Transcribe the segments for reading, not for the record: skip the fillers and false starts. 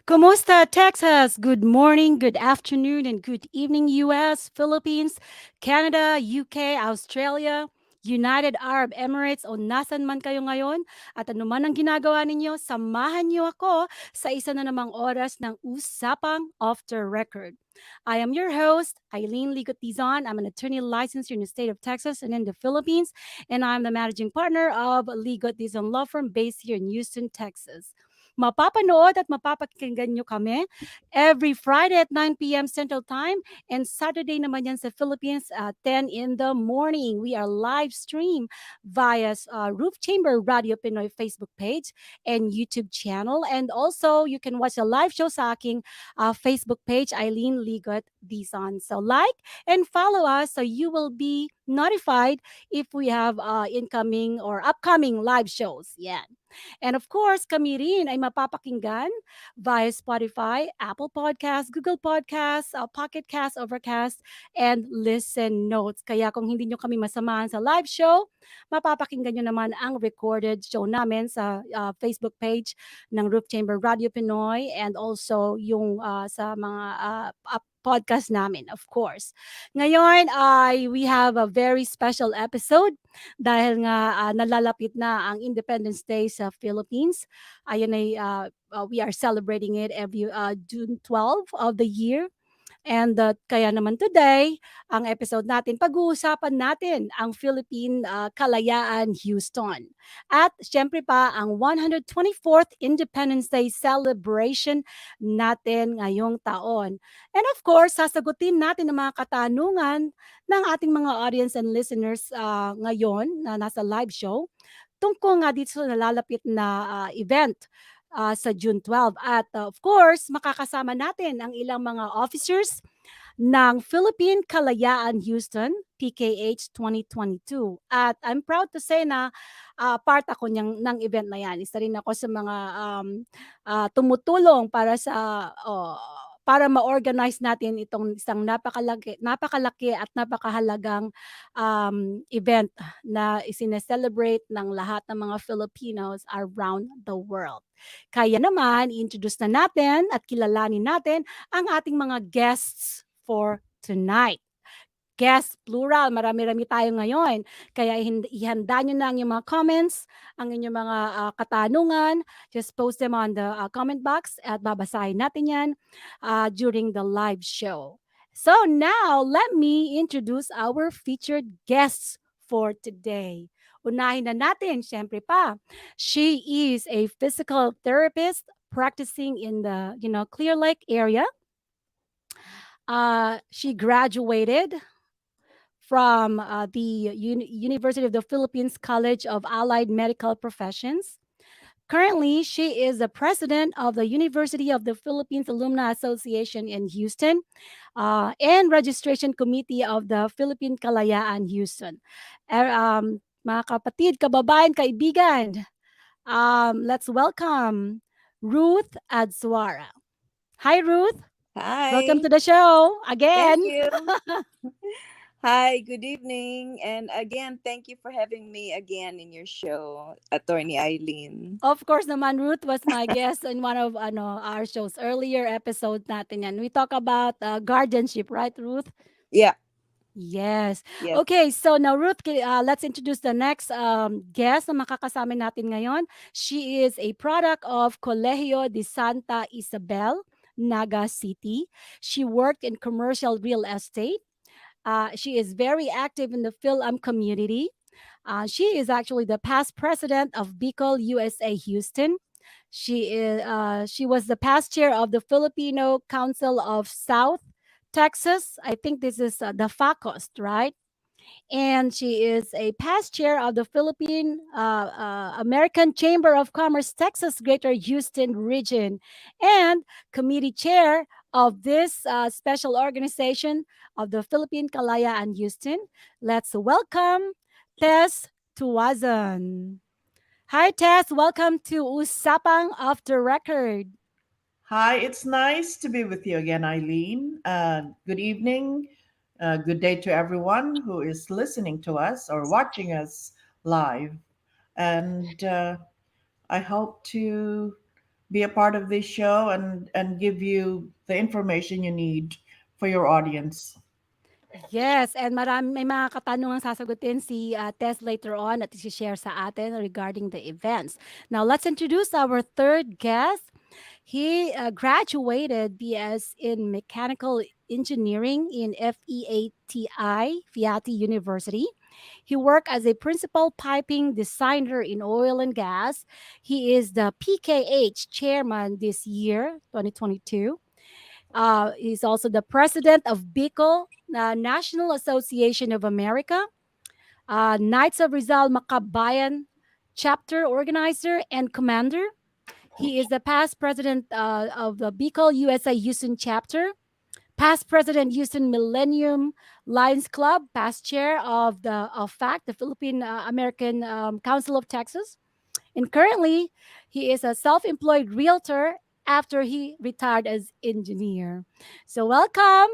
Kumusta, Texas? Good morning, good afternoon, and good evening, US, Philippines, Canada, UK, Australia, United Arab Emirates o nasan man kayo ngayon at ano man ang ginagawa ninyo, samahan niyo ako sa isa na namang oras ng Usapang Off The Record. I am your host, Aileen Ligotizon. I'm an attorney licensed here in the state of Texas and in the Philippines, and I'm the managing partner of Ligotizon Law Firm based here in Houston, Texas. Mapapanood at mapapakinggan nyo kami every Friday at 9 p.m. Central Time and Saturday naman yan sa Philippines at 10 in the morning. We are live stream via Roof Chamber Radio Pinoy Facebook page and YouTube channel. And also, you can watch a live show sa aking Facebook page, Eileen Ligot Dizon. So like and follow us so you will be notified if we have incoming or upcoming live shows. Yeah. And of course, kami rin ay mapapakinggan via Spotify, Apple Podcasts, Google Podcasts, Pocket Cast, Overcast, and Listen Notes. Kaya kung hindi nyo kami masamahan sa live show, mapapakinggan nyo naman ang recorded show namin sa Facebook page ng Roof Chamber Radio Pinoy and also yung sa mga podcast namin, of course. Ngayon ay we have a very special episode dahil nga nalalapit na ang Independence Day sa Philippines. Ayun ay we are celebrating it every June 12 of the year. And kaya naman today, ang episode natin, pag-uusapan natin ang Philippine Kalayaan Houston. At syempre pa, ang 124th Independence Day Celebration natin ngayong taon. And of course, sasagutin natin ang mga katanungan ng ating mga audience and listeners ngayon na nasa live show tungkol nga dito sa nalalapit na event sa June 12. At of course, makakasama natin ang ilang mga officers ng Philippine Kalayaan Houston, PKH 2022. At I'm proud to say na part ako ng event na yan. Isa rin ako sa mga tumutulong para ma-organize natin itong isang napakalaki at napakahalagang event na isineselebrate ng lahat ng mga Filipinos around the world. Kaya naman, introduce na natin at kilalanin natin ang ating mga guests for tonight. Guest plural, marami-rami tayo ngayon. Kaya ihanda nyo na ang inyong mga comments, ang inyong mga katanungan. Just post them on the comment box at babasahin natin yan during the live show. So now, let me introduce our featured guests for today. Unahin na natin, syempre pa. She is a physical therapist practicing in the, Clear Lake area. She graduated from the University of the Philippines College of Allied Medical Professions. Currently, she is the president of the University of the Philippines Alumni Association in Houston and registration committee of the Philippine Kalayaan Houston. Mga kapatid, kababayan, kaibigan, let's welcome Ruth Adsuara. Hi, Ruth. Welcome Hi. to the show again. Thank you. Hi, good evening. And again, thank you for having me again in your show, Attorney Aileen. Of course naman, Ruth was my guest in one of our shows, earlier episode natin yan. We talk about guardianship, right, Ruth? Yeah. Yes. Yes. Okay, so now Ruth, let's introduce the next guest na makakasama natin ngayon. She is a product of Colegio de Santa Isabel, Naga City. She worked in commercial real estate. She is very active in the film community. She is actually the past president of Bicol USA Houston. She was the past chair of the Filipino Council of South Texas. I think this is the FACOST, right? And she is a past chair of the Philippine American Chamber of Commerce Texas Greater Houston region and committee chair of this special organization of the Philippine Kalayaan Houston. Let's welcome Tess Tuwazon. Hi, Tess. Welcome to Usapang Off The Record. Hi, it's nice to be with you again, Eileen. Good evening, good day to everyone who is listening to us or watching us live. And I hope to be a part of this show and give you the information you need for your audience. Yes, and may mga katanungang sasagutin si Tess later on at i-share sa atin regarding the events. Now, let's introduce our third guest. He graduated BS in Mechanical Engineering in FEATI University. He worked as a principal piping designer in oil and gas. He is the PKH chairman this year, 2022. He's also the president of BICO, National Association of America, Knights of Rizal Makabayan chapter organizer and commander. He is the past president of the BICO USA Houston chapter, past president Houston Millennium Lions Club, past chair of the Philippine American Council of Texas, and currently, he is a self employed realtor after he retired as engineer. So, welcome,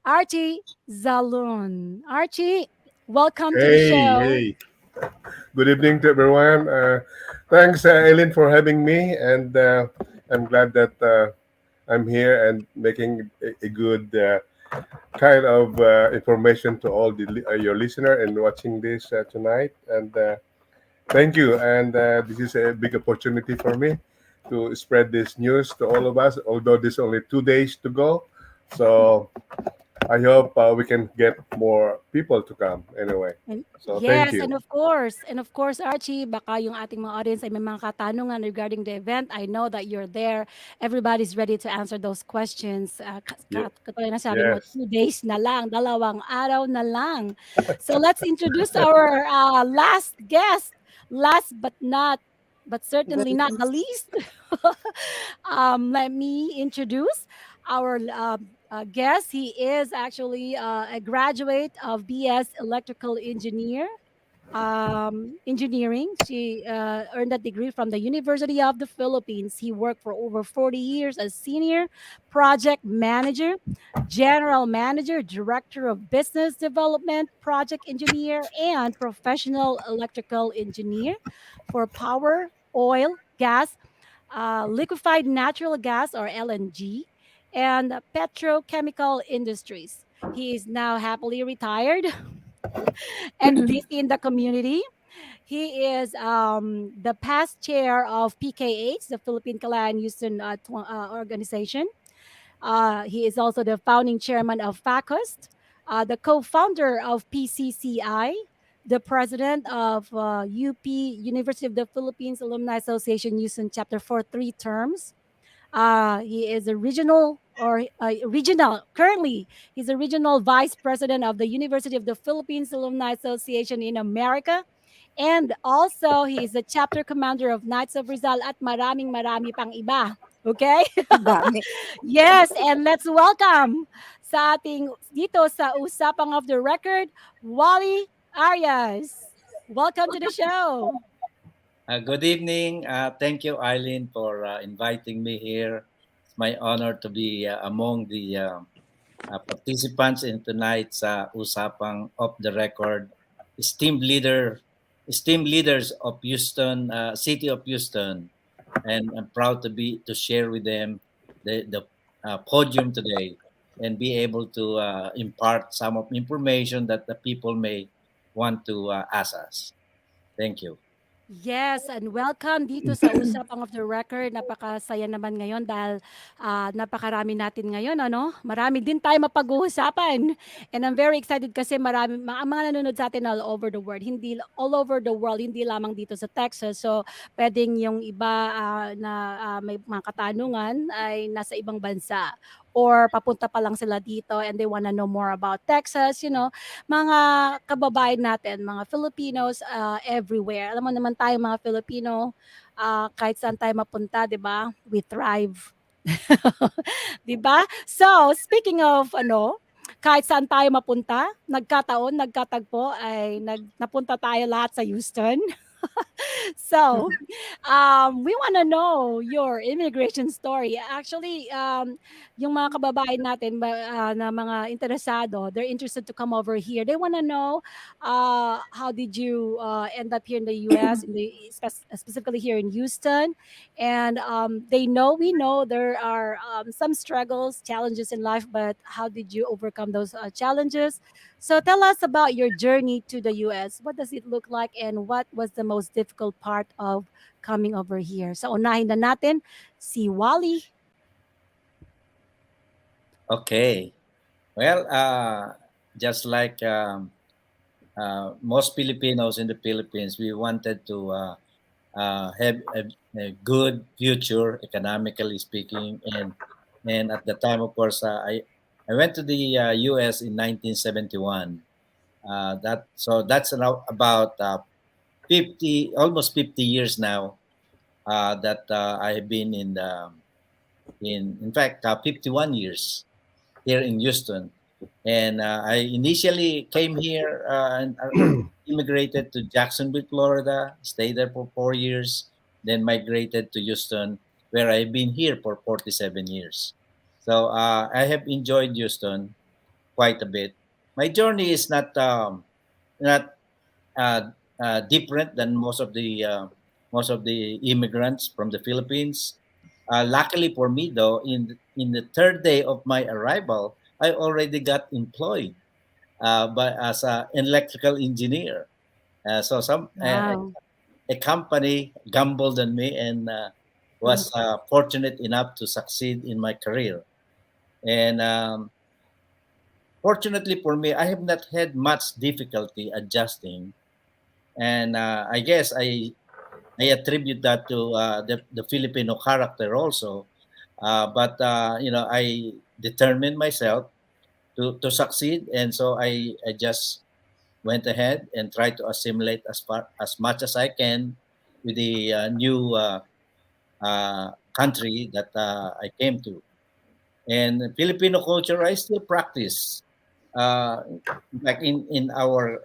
Archie Zalun. Archie, welcome to the Hey, show. hey. Good evening to everyone. Thanks, Aileen, for having me. And I'm glad that I'm here and making a good kind of information to all your listener and watching this tonight. And thank you. And this is a big opportunity for me to spread this news to all of us, although there's only 2 days to go. So I hope we can get more people to come anyway. And So thank yes, you. and of course, Archie, baka yung ating mga audience ay may mga katanungan regarding the event. I know that you're there. Everybody's ready to answer those questions. Ye- Katulad na sabi mo, Yes. 2 days na lang, 2 araw na lang. So let's introduce our last guest. Last but certainly not the least. Let me introduce our guest. He is actually a graduate of BS Electrical Engineering. She earned that degree from the University of the Philippines. He worked for over 40 years as senior project manager, general manager, director of business development, project engineer, and professional electrical engineer for power, oil, gas, liquefied natural gas or LNG, and petrochemical industries. He is now happily retired and busy in the community. He is the past chair of PKH, the Philippine Kalayaan Houston organization. He is also the founding chairman of FACUST, the co-founder of PCCI, the president of UP, University of the Philippines Alumni Association Houston chapter for 3 terms. He is a regional, currently, he's a regional vice president of the University of the Philippines Alumni Association in America. And also, he is the chapter commander of Knights of Rizal at marami pang iba. Okay? Dami. Yes, and let's welcome sa ating dito sa Usapang Off The Record, Wally Arias. Welcome to the show. Good evening. Thank you, Eileen, for inviting me here. It's my honor to be among the participants in tonight's Usapang Off the Record. Esteemed leader, esteemed leaders of Houston, City of Houston, and I'm proud to share with them the podium today and be able to impart some of information that the people may want to ask us. Thank you. Yes, and welcome dito sa Usapang of the Record. Napakasaya naman ngayon dahil napakarami natin ngayon, ano? Marami din tayo mapag-uusapan. And I'm very excited kasi mga nanonood sa atin all over the world. All over the world, hindi lamang dito sa Texas. So, pwedeng yung iba na may mga katanungan ay nasa ibang bansa or papunta pa lang sila dito and they wanna know more about Texas, mga kababayan natin, mga Filipinos everywhere. Alam mo naman tayo mga Filipino, kahit saan tayo mapunta, 'di ba? We thrive. 'Di ba? So, speaking of kahit saan tayo mapunta, nagkatagpo ay napunta tayo lahat sa Houston. So, we want to know your immigration story. Actually, yung mga kababayan natin na mga interesado, they're interested to come over here. They want to know how did you end up here in the U.S., specifically here in Houston, and we know there are some struggles, challenges in life, but how did you overcome those challenges? So tell us about your journey to the US. What does it look like and what was the most difficult part of coming over here? So unahin na natin si Wally. Okay. Well, just like most Filipinos in the Philippines, we wanted to have a good future, economically speaking, and at the time, of course, I went to the U.S. in 1971. That's about 50, almost 50 years now that I have been in fact, 51 years here in Houston. And I initially came here and immigrated to Jacksonville, Florida, stayed there for 4 years, then migrated to Houston, where I've been here for 47 years. So I have enjoyed Houston quite a bit. My journey is not different than most of the immigrants from the Philippines. Luckily for me, though, in the third day of my arrival, I already got employed as an electrical engineer. So Wow. a company gambled on me and was fortunate enough to succeed in my career. And fortunately for me, I have not had much difficulty adjusting. And I guess I attribute that to the Filipino character also. But I determined myself to succeed, and so I just went ahead and tried to assimilate as much as I can with the new country that I came to. And Filipino culture, I still practice. Uh, like in our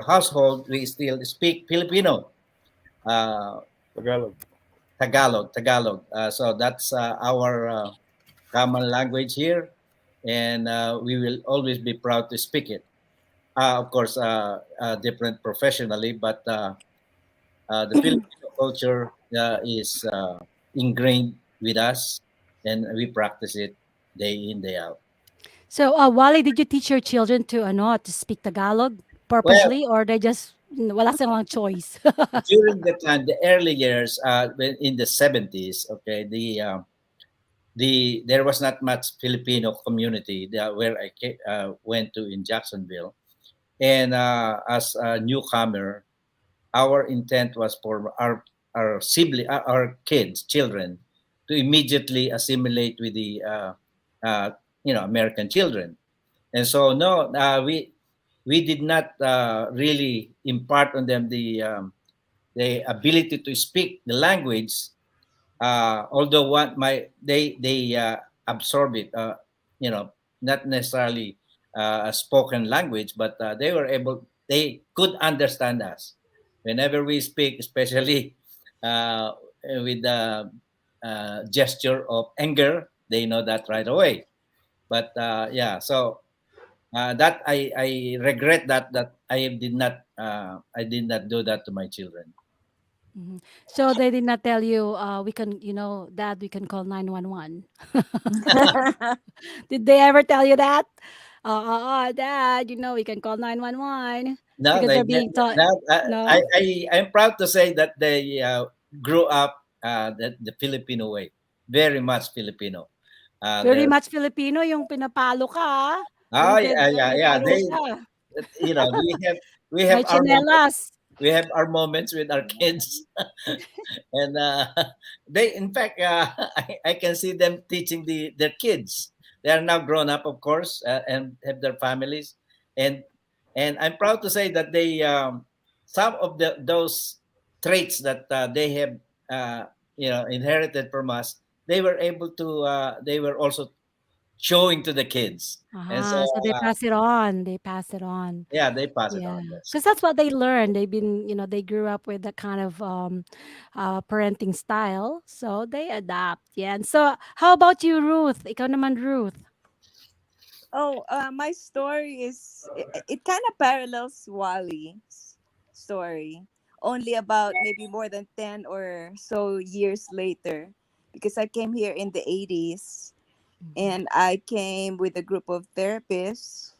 household, we still speak Filipino. Uh, Tagalog. Tagalog. So that's our common language here, and we will always be proud to speak it. Of course, different professionally, but the Filipino culture is ingrained with us, and we practice it day in, day out. So Wally, did you teach your children to speak Tagalog Well, purposely or they just wala silang choice? during the time, the early years, in the 70s, okay, there was not much Filipino community where I went to in Jacksonville. And as a newcomer, our intent was for our kids, children, to immediately assimilate with the uh, American children. And so no, we did not really impart on them the ability to speak the language. Although they absorb it, you know, not necessarily a spoken language, but they could understand us whenever we speak, especially uh, with the gesture of anger. They know that right away. But yeah, so that I regret that I did not do that to my children. Mhm. So they did not tell you, we can, Dad, we can call 911. Did they ever tell you that? Dad, we can call 911 No, because they're being taught. no, No, I'm proud to say that they grew up the Filipino way, very much Filipino. very They're much Filipino yung pinapalo ka. oh Yung yeah, yeah, yeah. parusa. We have May our moments. chinelas. We have our moments with our kids, and they, in fact, I can see them teaching their kids. They are now grown up, of course, and have their families, and I'm proud to say that they some of those traits that they have inherited from us. They were able to. They were also showing to the kids. And so, So they pass it on. They pass it on. yeah, they pass it Yeah, on. That's because that's what they learn. They've been, they grew up with that kind of parenting style, so they adapt. Yeah. And so, how about you, Ruth? Ikaw naman, Ruth. Oh, my story is it kind of parallels Wally's story, only about maybe more than 10 or so years later, because I came here in the 80s Mhm. and I came with a group of therapists.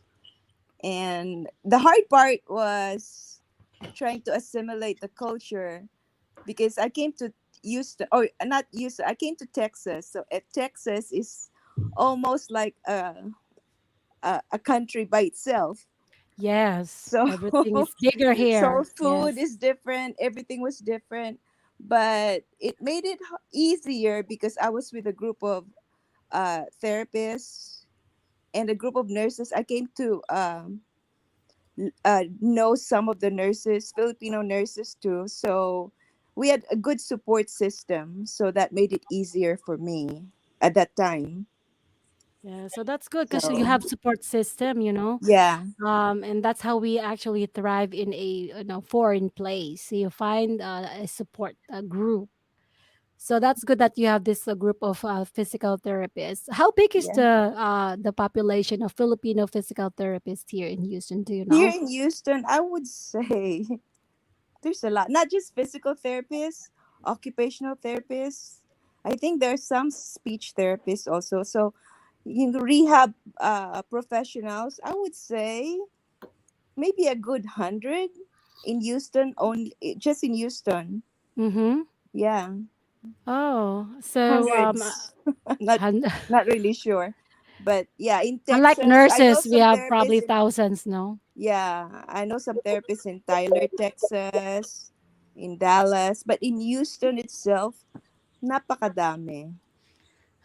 And the hard part was trying to assimilate the culture because I came to Houston, or not Houston, I came to Texas. So Texas is almost like a country by itself. Yes, So everything is bigger so here. food Yes. is different, everything was different, but it made it easier because I was with a group of therapists and a group of nurses. I came to know some of the nurses, Filipino nurses too. So we had a good support system, so that made it easier for me at that time. Yeah, so that's good because you So have support system, yeah, and that's how we actually thrive in a foreign place. So you find a support group. So that's good that you have this group of physical therapists. How big is yeah. the population of Filipino physical therapists here in Houston? Do you Here know? in Houston, I would say there's a lot, not just physical therapists, occupational therapists. I think there's some speech therapists also. So, rehab professionals, I would say maybe a good 100 in Houston, only just in Houston. Mm-hmm. Yeah, Oh, so hundreds. not hun- not really sure, but yeah, in unlike Texas, I know nurses, we some have therapists probably in. thousands. No. Yeah, I know some therapists in Tyler, Texas, in Dallas, but in Houston itself, napakadami.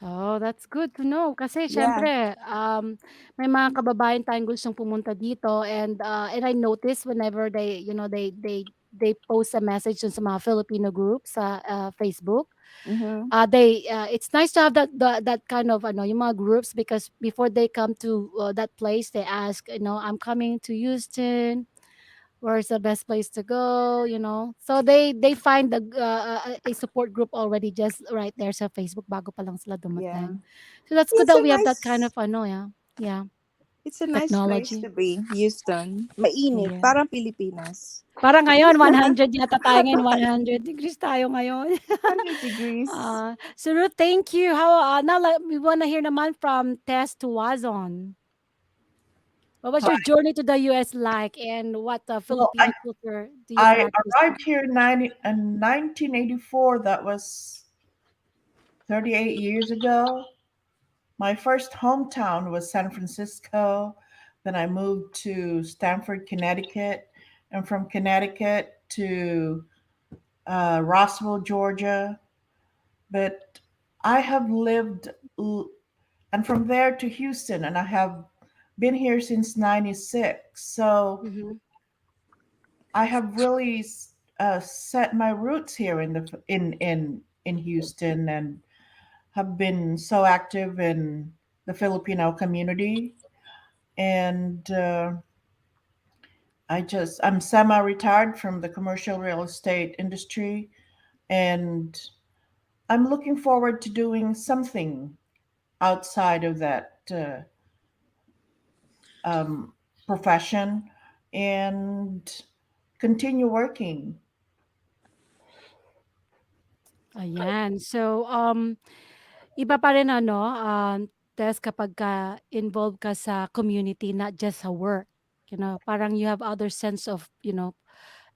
Oh, that's good to know kasi Yeah. siyempre, may mga kababayan tayong gustong pumunta dito and I notice whenever they post a message dun sa mga Filipino group sa Facebook. Mm-hmm. It's nice to have that kind of yung mga groups because before they come to that place, they ask, I'm coming to Houston. Where's the best place to go. So they find a support group already just right there sa Facebook bago pa lang sila Yeah. dumating. So that's good It's that a we have that kind of nice yeah, it's a nice place technology. to be, Houston. Mainit, Yeah. parang Pilipinas. Parang ngayon 100 yata tayo ngayon, 100 degrees tayo ngayon. 100 degrees. So Ruth, thank you. Now we want to hear naman from Tess to Wazon. What was Hi. your journey to the US like, and what Well, Filipino culture do you I practice? arrived here in 1984. That was 38 years ago. My first hometown was San Francisco. Then I moved to Stamford, Connecticut, and from Connecticut to Rossville, Georgia. But I have lived, and from there to Houston, and I have been here since '96. So Mhm. I have really set my roots here in Houston, and have been so active in the Filipino community. And I'm semi-retired from the commercial real estate industry, and I'm looking forward to doing something outside of that um, profession and continue working. Ayan. So, iba pa rin Tess, kapag involved ka sa community, not just sa work. Parang you have other sense of,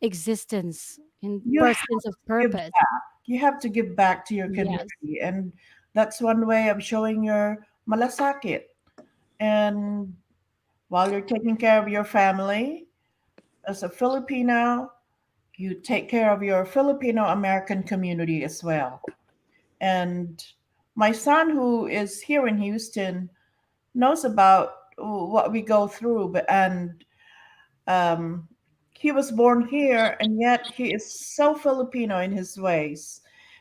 existence in You have sense of to give purpose. back. You have to give back to your Yes. community, and that's one way of showing your malasakit. And while you're taking care of your family, as a Filipino, you take care of your Filipino American community as well. And my son, who is here in Houston, knows about what we go through, and um, he was born here, and yet he is so Filipino in his ways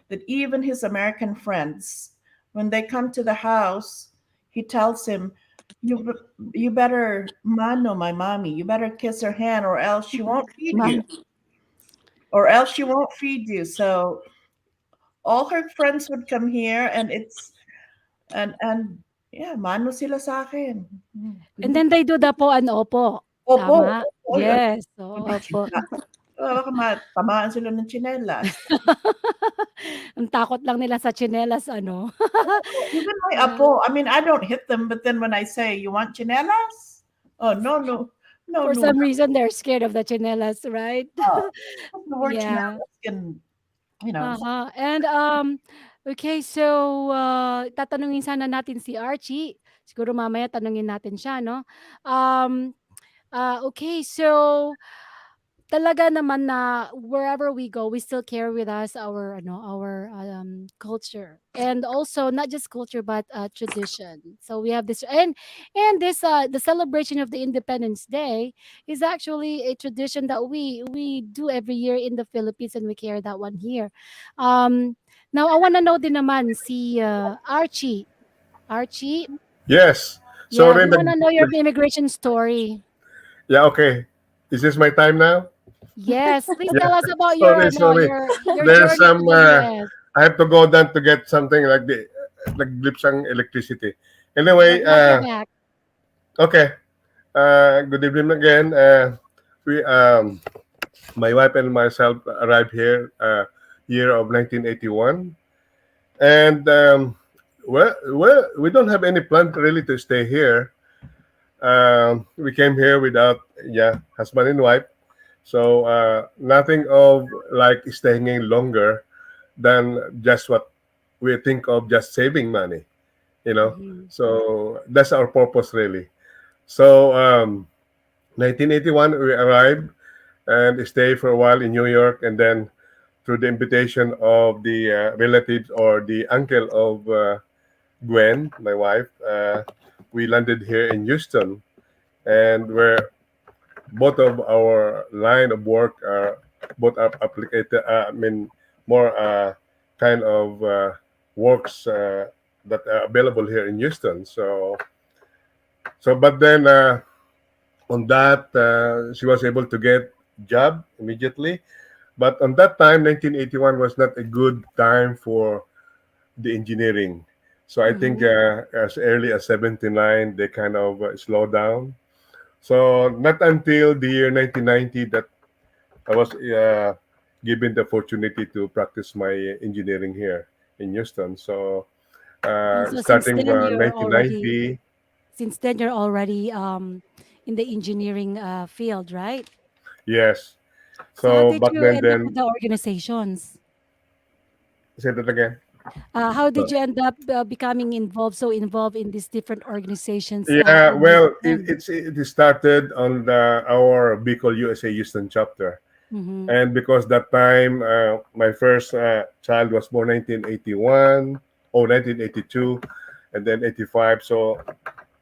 that even his American friends, when they come to the house, he tells him, you better mano my mommy. You better kiss her hand, or else she won't feed you. Man, Or else she won't feed you. So all her friends would come here, and and yeah, mano sila sa akin. And then they do the po and opo. Opo, Tama? opo. Yes. Opo. Baka tamaan sila ng tsinelas. Ang takot lang nila sa tsinelas ano. Even my Yeah. apo, I mean, I don't hit them, but then when I say, you want chinelas? Oh, no, no, no, For no. some reason, they're scared of the tsinelas, right? The word Yeah. chinelas can, you know. Uh-huh. And, okay, so, tatanungin sana natin si Archie. Siguro mamaya tanungin natin siya, no? Um, okay, so talaga naman na wherever we go, we still carry with us our ano, our culture. And also not just culture but tradition. So we have this and this the celebration of the Independence Day is actually a tradition that we do every year in the Philippines and we carry that one here. Now I want to know din naman si Archie. Archie, Yes. yeah, Sorry. we want to know your immigration story. Yeah. Okay. Is this my time now? Yes, please Yeah. tell us about your Sorry. no, Sorry. your There's journey to some. the US. I have to go down to get something like the like lipsang electricity. We're Anyway. glad you're back. Okay. Good evening again. We my wife and myself arrived here year of 1981, and well, we don't have any plan really to stay here. We came here without husband and wife, so nothing of like staying in longer than just what we think of, just saving money, you know. Mhm. So that's our purpose really. So 1981 we arrived and stayed for a while in New York, and then through the invitation of the relatives or the uncle of Gwen, my wife, we landed here in Houston, and where both of our line of work are both are applicated. I mean, more kind of works that are available here in Houston. But then on that, she was able to get job immediately. But on that time, 1981 was not a good time for the engineering. So I think Mhm. as early as 79, they kind of slowed down. So not until the year 1990 that I was given the opportunity to practice my engineering here in Houston. So And so starting 1990, since then you're already in the engineering field, right? yes. So how So did back you then, end up with the organizations? say that again. How did So, you end up becoming so involved in these different organizations yeah, in well, USM? it started on our Bicol USA Houston chapter. Mm-hmm. And because that time my first child was born 1981 or 1982 and then 85, so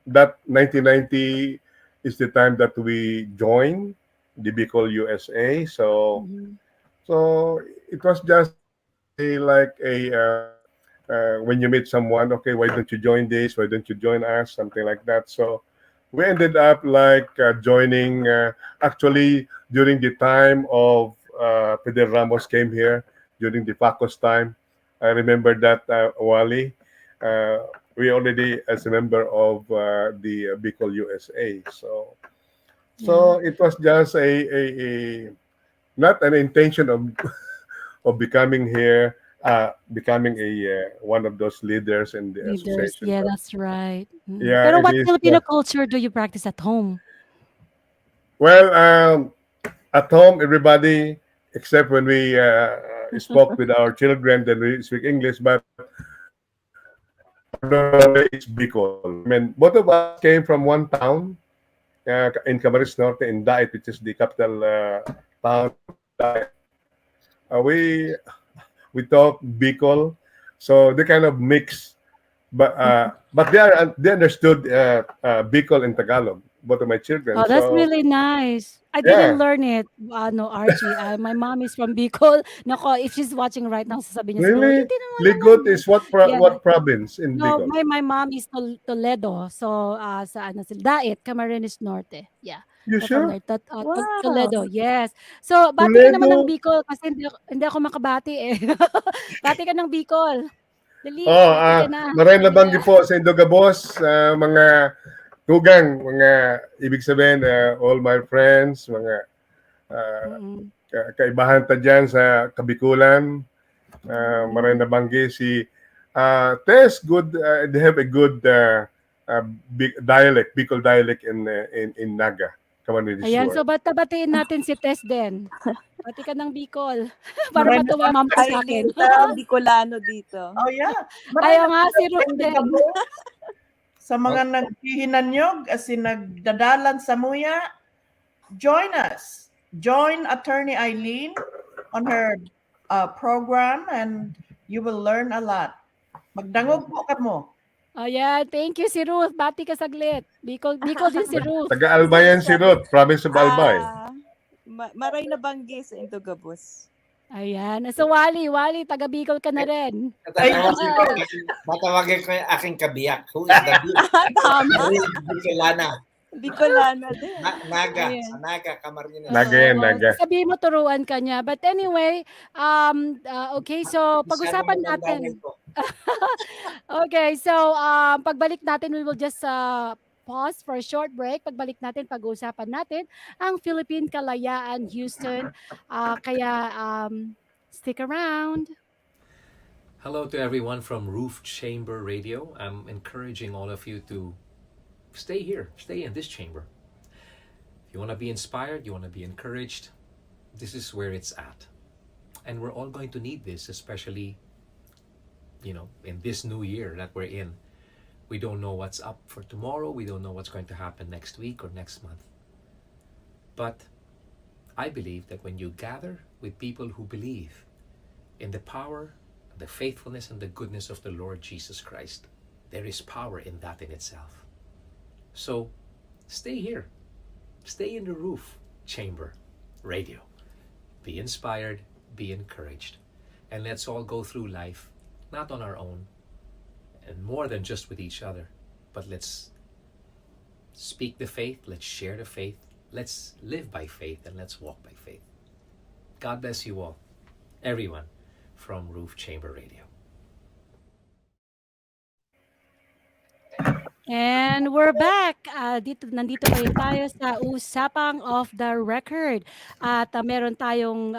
that 1990 is the time that we joined the Bicol USA. Mm-hmm. So it was just like a when you meet someone, okay, why don't you join this, why don't you join us, something like that. So we ended up like joining actually during the time of Fidel Ramos came here during the Pacos time. I remember that Wally. We already as a member of the Bicol USA. Yeah. So it was just a not an intention of of becoming here, becoming a one of those leaders in the Leaders. association. Yeah, But that's right. Mm. yeah, Pero it what is. Filipino culture do you practice at home? Well, at home, everybody, except when we spoke with our children, then we speak English. But our normal way is Bicol. I mean, both of us came from one town in Camarines Norte, in Daet, which is the capital town of Daet. We talk Bicol, so they kind of mix, but they understood Bicol and Tagalog. both of my children. Oh, that's So really nice. I didn't yeah, learn it, no, Archie. My mom is from Bicol. Nako, if she's watching right now, sasabihin niya siguro, really, hindi mo Ligot nalaman. is what Yeah. what province in No, Bicol? my mom is Toledo. So, sa ano sila, Dait, Camarines Norte. Yeah. You They're from sure? there. Wow. Toledo, yes. So, bati ka naman ng Toledo. Bicol kasi hindi ako makabati eh. Bati ka ng Bicol. Dali, Oh, bati ka na. maraming nabanggi Yeah. po sa Indogabos, mga tugang, mga ibig sabihin, all my friends, mga ah, Mm-mm. kaibahan ta dyan sa Kabikulan. Maraming Mm. nabanggi si Tess, good, they have a good dialect, Bicol dialect in Naga, Camarines Ayan, Sur. so batiin natin si Tess din. Bati ka ng Bicol. Para Marami matuwa ma'am ko sa akin. Aileen, parang Bicolano dito. Oh yeah. Ayaw Marami nga si Ruth din. sa mga naghihinanyog as in nagdadalan sa muya, join us. Join Attorney Aileen on her program and you will learn a lot. Magdangog po ka mo. Ayan, thank you si Ruth. Bati ka saglit. Bicol din si Ruth. Taga-Albayan si Ruth, province of Albay. Maray na banggi sa Indogabos. Ayan. So, Wally, taga Bicol ka na rin. Matawagin ko yung aking kabiyak. Who is the Tama. Bicolana? Bicolana din. Naga. Ayan. Sa Naga, Camarines. Naga yan, Naga. Sabihin mo turuan ka niya. But anyway, okay, so pag-usapan natin. Okay, so pagbalik natin, we will just pause for a short break. Pagbalik natin, pag-uusapan natin ang Philippine Kalayaan Houston. Stick around. Hello to everyone from Roof Chamber Radio. I'm encouraging all of you to stay here, stay in this chamber. If you want to be inspired, you want to be encouraged, this is where it's at. And we're all going to need this, especially, in this new year that we're in. We don't know what's up for tomorrow. We don't know what's going to happen next week or next month. But I believe that when you gather with people who believe in the power, the faithfulness, and the goodness of the Lord Jesus Christ, there is power in that in itself. So stay here. Stay in the Roof Chamber Radio. Be inspired, be encouraged. And let's all go through life, not on our own, and more than just with each other, but let's speak the faith, let's share the faith, let's live by faith, and let's walk by faith. God bless you all, everyone from Roof Chamber Radio. And we're back. Nandito pa rin tayo sa Usapang Off The Record. At meron tayong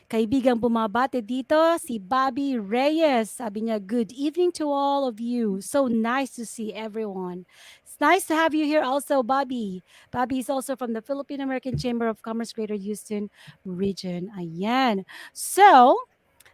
kaibigang bumabati dito, si Bobby Reyes. Sabi niya, good evening to all of you. So nice to see everyone. It's nice to have you here also, Bobby. Bobby is also from the Philippine American Chamber of Commerce Greater Houston Region. Ayan. So,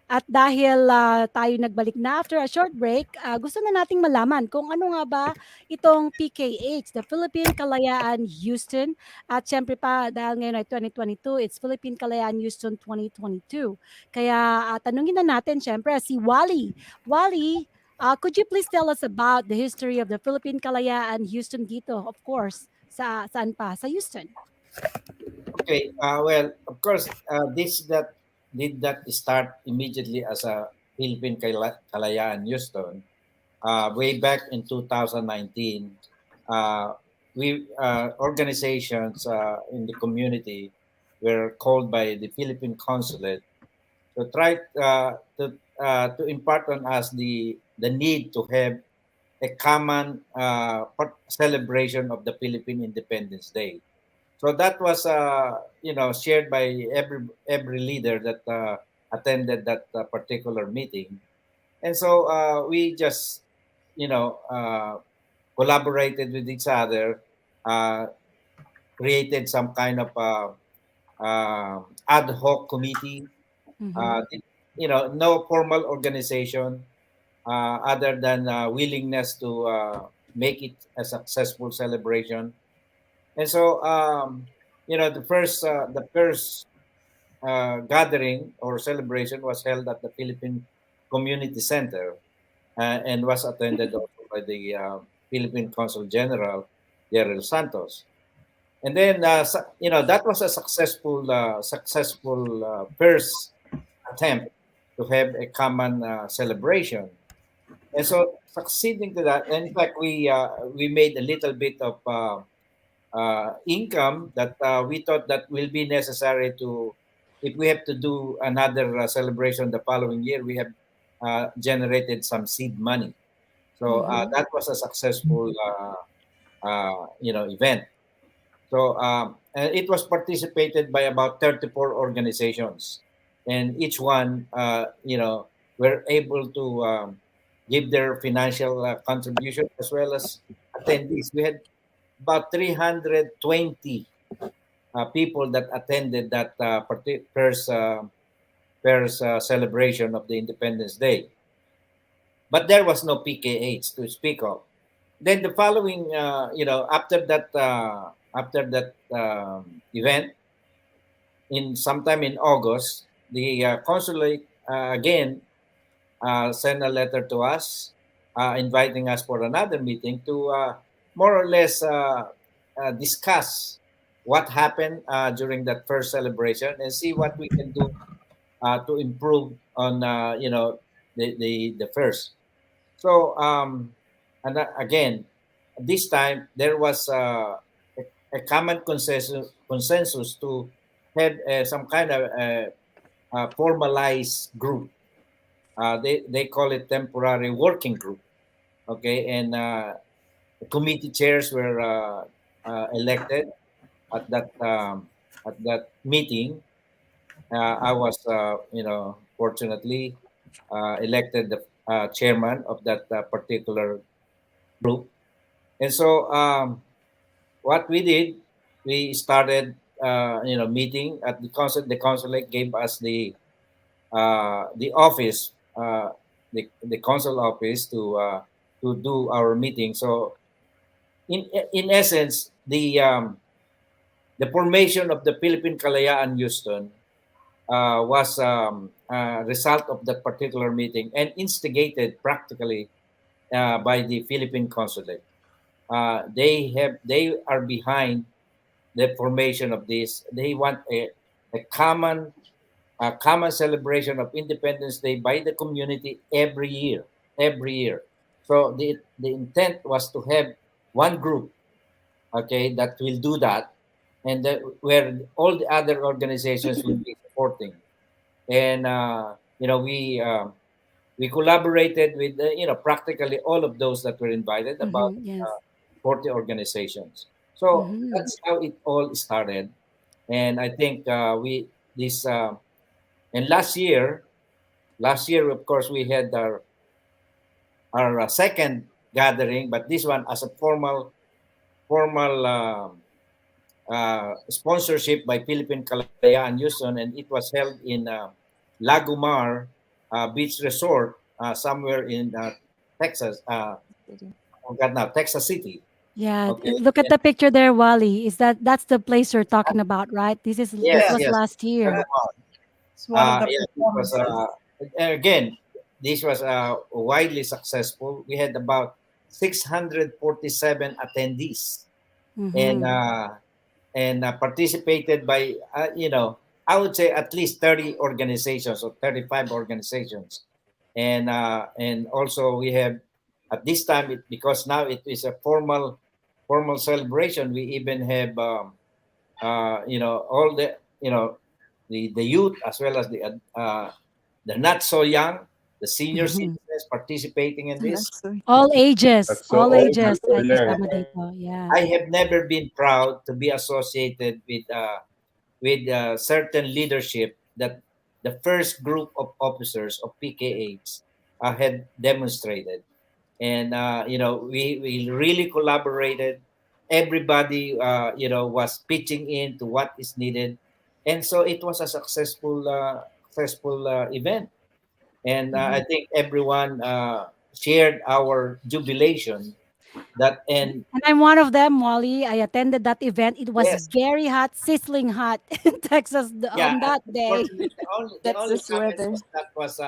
at dahil tayo nagbalik na after a short break, gusto na nating malaman kung ano nga ba itong PKH, the Philippine Kalayaan Houston. At syempre pa, dahil ngayon ay 2022, it's Philippine Kalayaan Houston 2022. Kaya tanungin na natin syempre si Wally. Wally, could you please tell us about the history of the Philippine Kalayaan Houston dito? Of course, saan pa? Sa Houston. Okay, well, of course, that did not start immediately as a Philippine Kalayaan Houston. Way back in 2019, we organizations in the community were called by the Philippine Consulate to try to impart on us the need to have a common celebration of the Philippine Independence Day. So that was, shared by every leader that attended that particular meeting, and so we just, collaborated with each other, created some kind of ad hoc committee. No formal organization, other than willingness to make it a successful celebration. And so, the first gathering or celebration was held at the Philippine Community Center, and was attended also by the Philippine Consul General. General Santos. And then, that was a successful first attempt to have a common celebration. And so, succeeding to that, in fact, we made a little bit of income that we thought that will be necessary to, if we have to do another celebration the following year, we have generated some seed money. So that was a successful, event. So and it was participated by about 34 organizations, and each one, were able to give their financial contribution as well as attendees. We had about 320 people that attended that first celebration of the Independence Day. But there was no PKH to speak of. Then the following, after that event, in sometime in August, the consulate again sent a letter to us, inviting us for another meeting to more or less discuss what happened during that first celebration and see what we can do to improve on the first. So and again, this time there was a common consensus to have some kind of formalized group. They call it temporary working group. Okay, and committee chairs were elected at that meeting. I was, fortunately elected the chairman of that particular group. And so, what we did, we started, meeting at the consul. The consulate gave us the office, the consul office to do our meeting. So, in essence, the formation of the Philippine Kalayaan Houston was a result of that particular meeting and instigated practically by the Philippine consulate. They are behind the formation of this. They want a common celebration of Independence Day by the community every year. Every year. So the intent was to have one group, okay, that will do that, and where all the other organizations will be supporting. And we collaborated with practically all of those that were invited, about Yes. 40 organizations. So Mm-hmm. that's how it all started. And I think we this and last year of course we had our second gathering, but this one as a formal sponsorship by Philippine Kalayaan Houston, and it was held in Lagumar Beach Resort, somewhere in Texas. I forgot now, Texas City. Yeah, Okay. look at the picture there, Wally. That's the place you're talking about, right? This Yes, was Yes. yes. last year. Lagumar. It's one of the Yeah, it was. performances. Again, this was widely successful. We had about 647 attendees, and Mm-hmm. participated by I would say at least 30 organizations or 35 organizations, and also we have at this time, because now it is a formal celebration. We even have all the youth, as well as the not so young, the senior Mm-hmm. citizens participating in this. That's so All ages, That's so all old, ages. that's so Ay, young. kasama dito. Yeah. I have never been proud to be associated with certain leadership that the first group of officers of PKH had demonstrated. And we really collaborated. Everybody was pitching in to what is needed, and so it was a successful event. And I Mm-hmm. think everyone shared our jubilation. That and And I'm one of them, Wally. I attended that event. It was Yes, very hot, sizzling hot in Texas yeah. on that day. Unfortunately, the only Texas comment weather. was that was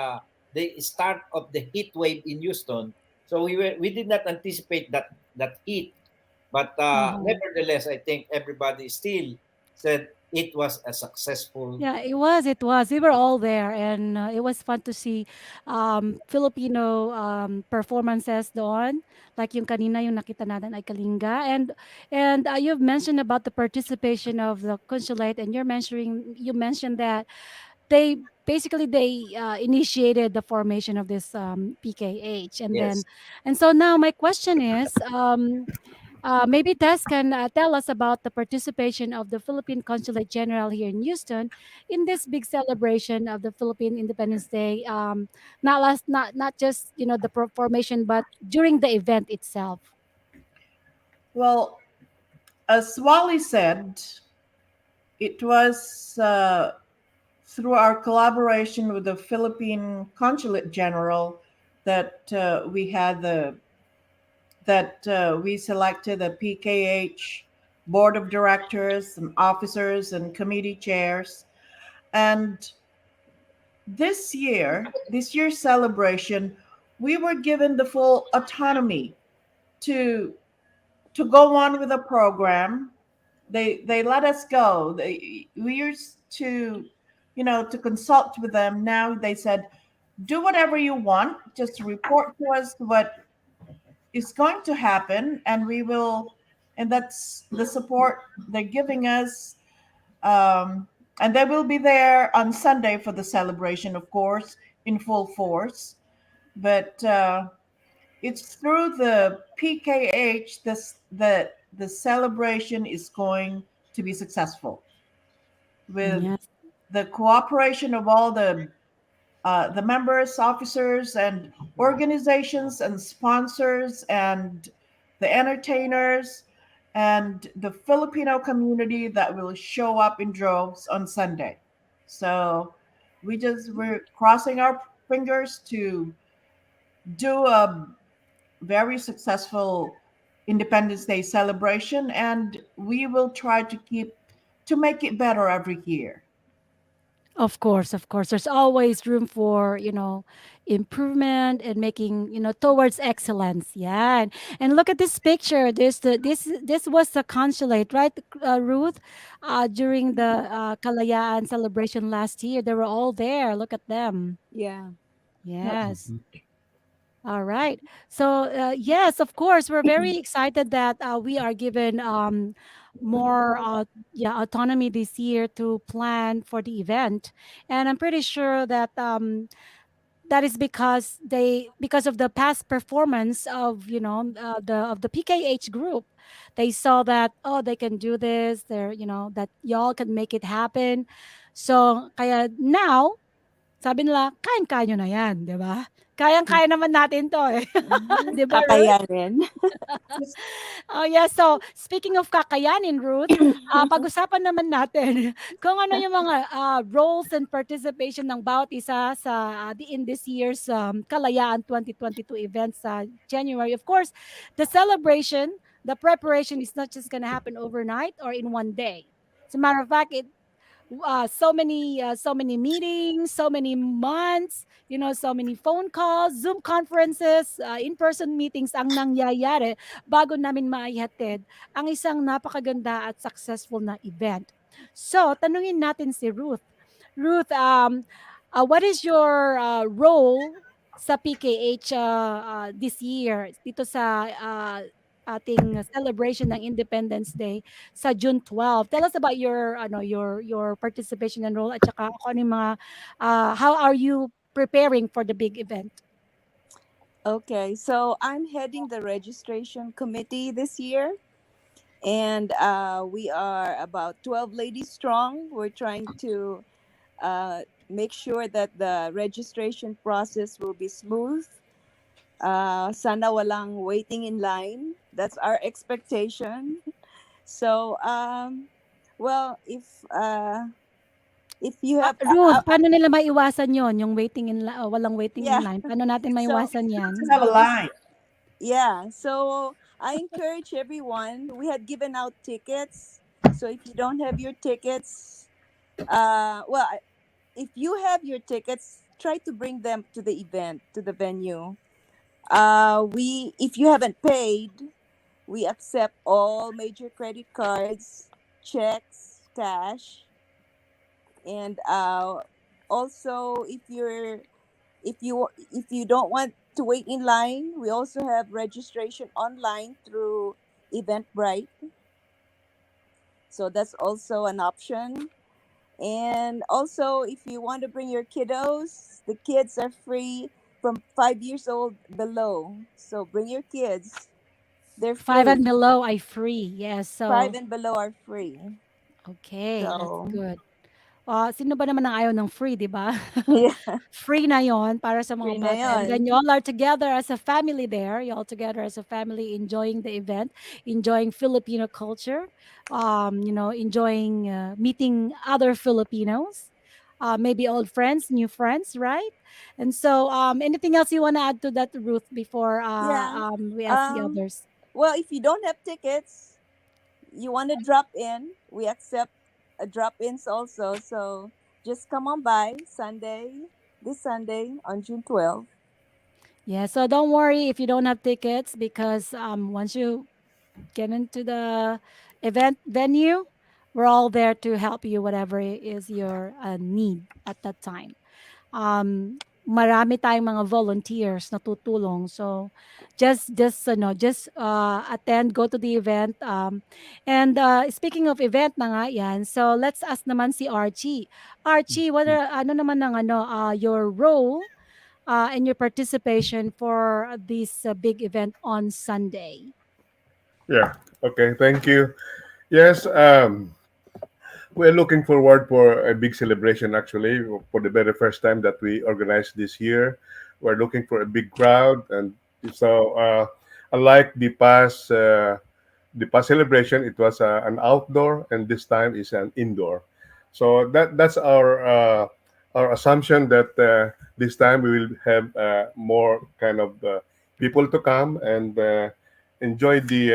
the start of the heat wave in Houston. So we did not anticipate that heat But Uh-huh. nevertheless, I think everybody still said it was a successful. Yeah, it was. It was. We were all there, and it was fun to see Filipino performances doon. Like yung kanina yung nakita natin ay Kalinga, and you've mentioned about the participation of the consulate, and you mentioned that they basically they initiated the formation of this PKH, and Yes. then and so now my question is. Maybe Tess can tell us about the participation of the Philippine Consulate General here in Houston in this big celebration of the Philippine Independence Day. Not just the formation, but during the event itself. Well, as Wally said, it was through our collaboration with the Philippine Consulate General that we selected the PKH board of directors and officers and committee chairs. And this year's celebration, we were given the full autonomy to go on with the program. They let us go. We used to, to consult with them. Now they said, do whatever you want. Just report to us what is going to happen, and we will. And that's the support they're giving us. And they will be there on Sunday for the celebration, of course, in full force. But it's through the PKH that the celebration is going to be successful with Yes, the cooperation of all the members, officers, and organizations and sponsors and the entertainers and the Filipino community that will show up in droves on Sunday. So we're crossing our fingers to do a very successful Independence Day celebration, and we will try to make it better every year. of course, of course. There's always room for improvement and making towards excellence. Yeah, and look at this picture. This was the consulate, right, Ruth? During the Kalayaan celebration last year, they were all there. Look at them. Yeah. Yep. Yes. All right. So, yes, of course, we're very excited that we are given more yeah, autonomy this year to plan for the event. And I'm pretty sure that that is because of the past performance of the PKH group. They saw that, oh, they can do this. They're that y'all can make it happen. So kaya now sabi nila, "Kayang-kaya niyo na 'yan," 'di ba? Kayang-kaya naman natin 'to, eh. 'Di ba, Ruth? Kakayanin. Oh, yeah. So, speaking of kakayanin, Ruth, pag-usapan naman natin kung ano yung mga roles and participation ng bawat isa sa in this year's Kalayaan 2022 event sa January. Of course, the celebration, the preparation is not just gonna happen overnight or in one day. As a matter of fact, so many meetings, so many months, so many phone calls, Zoom conferences, in-person meetings ang nangyayari bago namin maihatid ang isang napakaganda at successful na event. So, tanungin natin si Ruth. Ruth, what is your role sa PKH this year dito sa ating celebration ng Independence Day sa June 12? Tell us about your your participation and role, at saka kung ano yung mga how are you preparing for the big event? Okay, so I'm heading the registration committee this year, and we are about 12 ladies strong. We're trying to make sure that the registration process will be smooth. Sana walang waiting in line. That's our expectation. So, well, if you have, Ruth, paano nila maiwasan yon, yung walang waiting in yeah. line? Paano natin So maiwasan yan? Just have a line. yeah, so I encourage everyone. We had given out tickets, so if you don't have your tickets, well, if you have your tickets, try to bring them to the event, to the venue. If you haven't paid, We accept all major credit cards, checks, cash, and also if you don't want to wait in line, we also have registration online through Eventbrite. So that's also an option. And also, if you want to bring your kiddos, the kids are free from 5 years old below. So bring your kids, they're 5 and free. below I free. Yes, Five so and below are free. okay, that's So good. Sino ba naman ang ayaw ng free, 'di ba? yeah, Free na 'yon para sa mga free na bata, and then you yon. all are together as a family there. You all together as a family enjoying the event, enjoying Filipino culture, enjoying meeting other Filipinos, maybe old friends, new friends, right? And so, anything else you want to add to that, Ruth, before Yeah. we ask the Um. others? Well, if you don't have tickets, you want to drop in, we accept drop-ins also. So just come on by this Sunday on June 12th. Yeah, so don't worry if you don't have tickets because once you get into the event venue, we're all there to help you whatever is your need at that time. Marami tayong mga volunteers na tutulong. So just attend, go to the event. And speaking of event na nga yan, so let's ask naman si Archie. Archie, what are, ano naman ng your role and your participation for this big event on Sunday? Yeah. Okay. Thank you. Yes. We're looking forward for a big celebration. Actually, for the very first time that we organized this year, we're looking for a big crowd, and so unlike the past celebration, it was an outdoor, and this time is an indoor. So that's our assumption that this time we will have more kind of people to come and enjoy the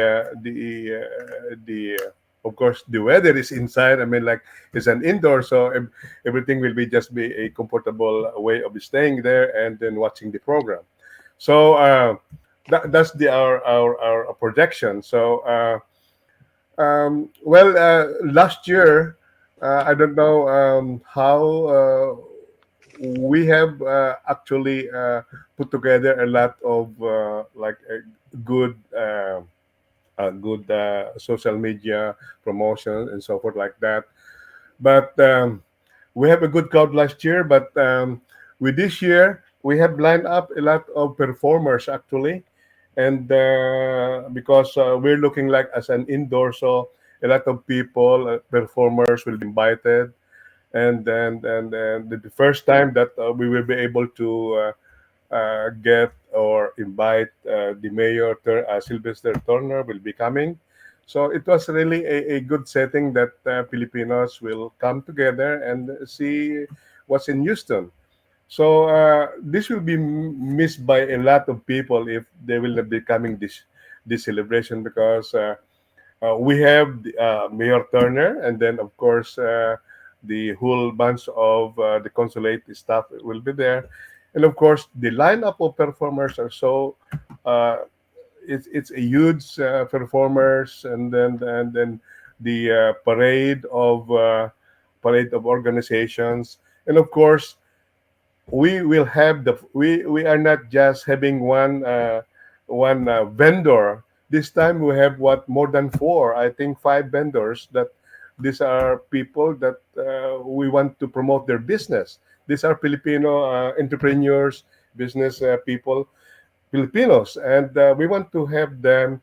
of course the weather is inside. I mean, like it's an indoor, so everything will be just be a comfortable way of staying there and then watching the program. So that's our projection. So last year, I don't know how we have actually put together a lot of like a good good social media promotion and so forth like that. But we have a good crowd last year. But with this year, we have lined up a lot of performers actually, and because we're looking like as an indoor, so a lot of people, performers will be invited, and the first time that we will be able to get or invite the mayor, Sylvester Turner, will be coming. So it was really a good setting that Filipinos will come together and see what's in Houston. So this will be missed by a lot of people if they will not be coming this celebration because we have Mayor Turner, and then of course the whole bunch of the consulate staff will be there, and of course the lineup of performers are so uh, it's a huge performers, and then the parade of organizations, and of course we are not just having one vendor. This time we have what more than four, I think five vendors that these are people that we want to promote their business. These are Filipino entrepreneurs, business people, Filipinos, and we want to have them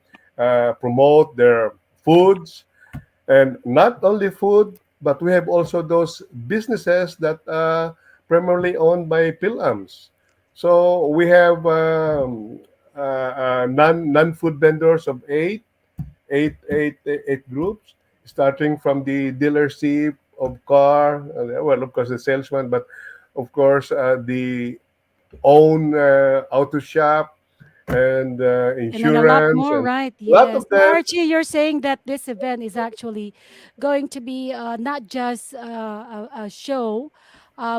promote their foods, and not only food, but we have also those businesses that are primarily owned by Pilams. So we have non food vendors of eight groups, starting from the dealership of car, well, of course, the salesman, but of course, the own auto shop and And then a lot insurance, more, and right? a lot Yes. of So them. Archie, you're saying that this event is actually going to be not just a show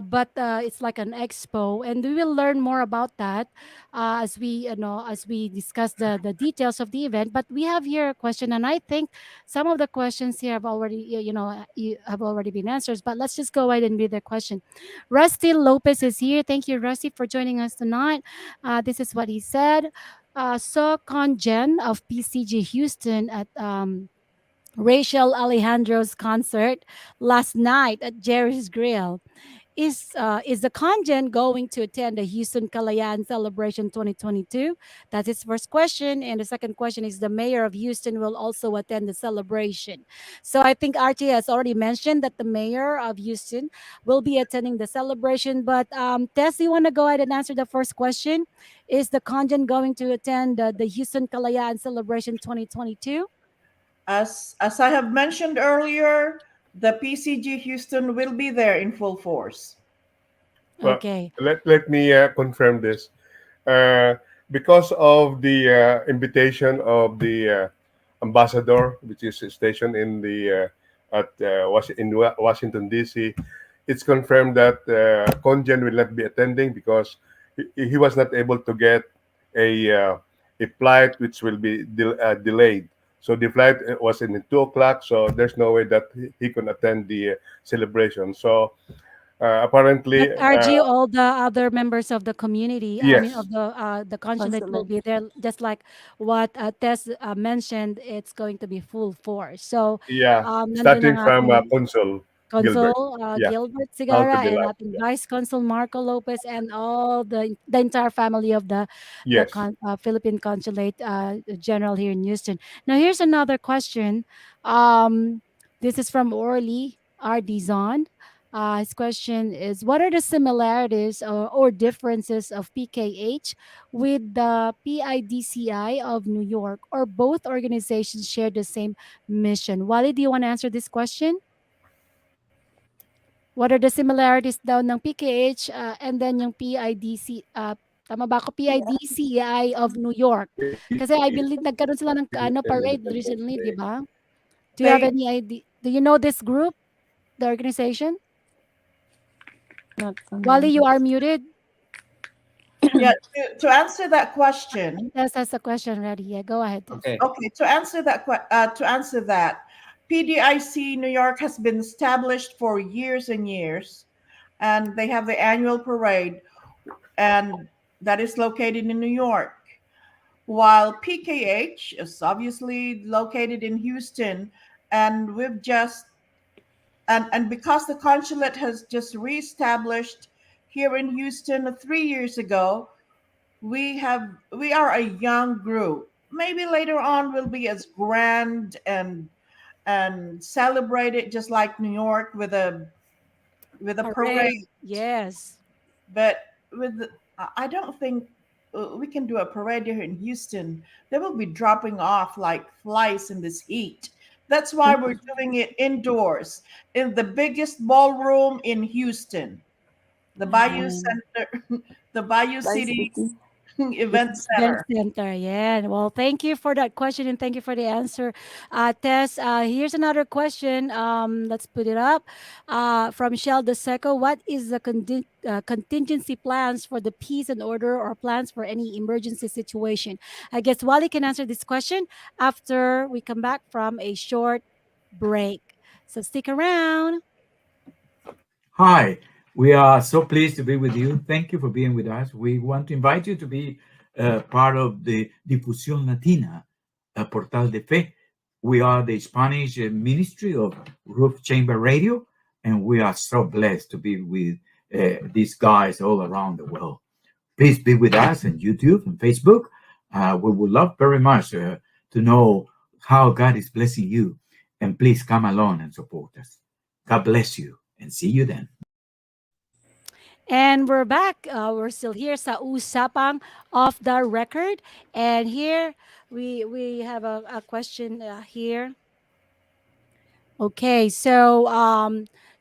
but it's like an expo, and we will learn more about that as we as we discuss the details of the event. But we have here a question, and I think some of the questions here have already have already been answered. But let's just go ahead and read the question. Rusty Lopez is here. Thank you, Rusty, for joining us tonight. This is what he said. Saw Conjen of PCG Houston at Rachel Alejandro's concert last night at Jerry's Grill. Is the Congen going to attend the Houston Kalayaan Celebration 2022? That's his first question. And the second question is the mayor of Houston will also attend the celebration. So I think RT has already mentioned that the mayor of Houston will be attending the celebration. But Tess, you want to go ahead and answer the first question? Is the Congen going to attend the Houston Kalayaan Celebration 2022? As I have mentioned earlier, the PCG Houston will be there in full force. Well, Okay. let me confirm this. Uh, because of the invitation of the ambassador, which is stationed in the Washington D.C., it's confirmed that Conjen will not be attending because he was not able to get a flight which will be delayed. So the flight was in 2 o'clock, so there's no way that he can attend the celebration. So But apparently, RG, all the other members of the community, I mean, yes, of the consulate will Consulate. be there, just like what Tess mentioned. It's going to be full force. So, yeah, nandun ang starting from ating Consul Gilbert. Consul Yeah, Gilbert how to Sigara be and live. ating Yeah. Vice Consul Marco Lopez and all the entire family of Yes. Philippine Consulate General here in Houston. Now, here's another question. Um, this is from Orly R. Dizon. His question is: what are the similarities or differences of PKH with the PIDCI of New York, or both organizations share the same mission? Wally, do you want to answer this question? What are the similarities daw ng PKH and then yung PIDC, tama ba ako? Yeah. PIDCI of New York. Kasi I believe nagkaroon sila ng parade Independence recently, di Day. ba? Do you have They any idea? Do you know this group, the organization? Not Wally, you familiar. are muted. Yeah, to answer that question, Yes, that's a question ready. Yeah, go ahead, Tess. Okay. okay, to answer that, PDIC New York has been established for years and years, and they have the annual parade, and that is located in New York. While PKH is obviously located in Houston, and we've just and because the consulate has just reestablished here in Houston 3 years ago, we are a young group. Maybe later on we'll be as grand and celebrate it just like New York with a Parade. parade. Yes. But I don't think we can do a parade here in Houston. They will be dropping off like flies in this heat. That's why we're doing it indoors in the biggest ballroom in Houston, the Bayou Ayan. Center, the Bayou Vice City City. Event Event Center. center. Yeah. Well, thank you for that question and thank you for the answer, Tess. Here's another question. Let's put it up. From Shell Deseco, what is the contingency plans for the peace and order, or plans for any emergency situation? I guess Wally can answer this question after we come back from a short break. So stick around. Hi, we are so pleased to be with you. Thank you for being with us. We want to invite you to be part of the Difusión Latina, Portal de Fe. We are the Spanish ministry of Roof Chamber Radio, and we are so blessed to be with these guys all around the world. Please be with us on YouTube and Facebook. We would love very much to know how God is blessing you, and please come along and support us. God bless you, and see you then. And we're back. We're still here sa Usapang Off The Record. And here we have a question here. Okay, so